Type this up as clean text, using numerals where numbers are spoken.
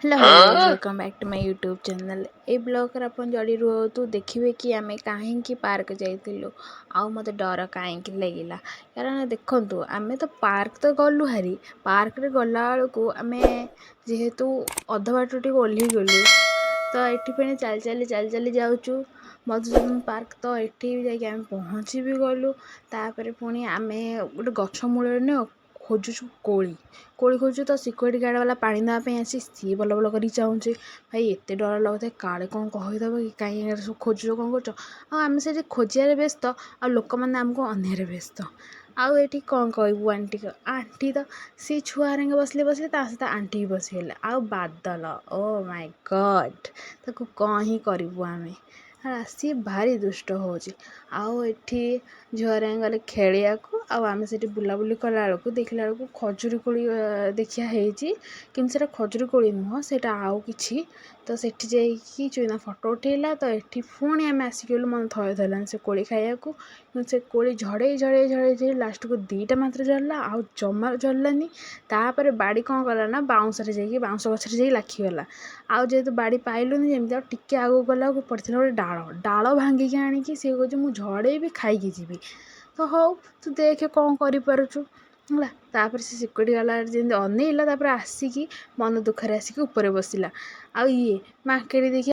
Hello hi guys, welcome back to my YouTube channel. ए blog रे अपन जड़ी रुहतु देखिए कि आमे कहीं पार्क जाइलु आउ मते डर कहीं लगिला। कारण देखंतु आमे तो पार्क तो गलु हारी पार्क रे गला बेलू आमे जेहेतु अध बाट टे ओल्ही गलु तो एठी पे चल चली जाऊचु मधुसूदन पार्क। तो एठी जाके आमे पहुँची भी गलु तापर पुणी आमे गोटे गछ मूल न खोजुचु कोली कोली खोजु तो सिक्योरिटी गार्ड वाला पानी देवाई आसी सी बल बल कर चाहूँचे भाई एत डर लगुता काले कौन कहीदेव कि कहीं सब खोजुच कौन कर आम से खोजार व्यस्त आ लोक मैंने आमको अनिहार व्यस्त आउ ये कौन कहबू आंटी आंटी तो सी छुआ बसले बसले सहित आंटी भी बसीगले आउ बादल ओ माय गॉड ताको कौन ही करूँ आम सी भारी दुष्ट हो झुआर गले खेलिया आम से बुलाबुली कला बेलू देखला बेलू खजुरी कोली देखिया कि खजुरी कोली नुह से आउ कि तो सेठी जाइए चुना फोटो उठेला। तो ये पुणी आम आसिकलु मन थय थलान से कोली खाइया से कोली झड़े झड़े झड़े झड़े लास्ट को दीटा मात्र जरला आउ जमार जरलानी तापर बाड़ी कौन कला ना बाउंसरे जाइए बाउंस गछरे जाइए लाखीगला आउ जेहेतु बाड़ी पाइलुनि जमी टिके आगू गला पड़ता गोटे डाल भांगिकी आणिकी सी कहे मुझे झड़ेबी खाई जीवी। तो हौ तू देखे कौन करूँ है तापर से सिक्योरिटी वाला जमी अनेला आसिकी मन दुखरे आसिकी ऊपर बसिला आउ ये मार्केट देखिए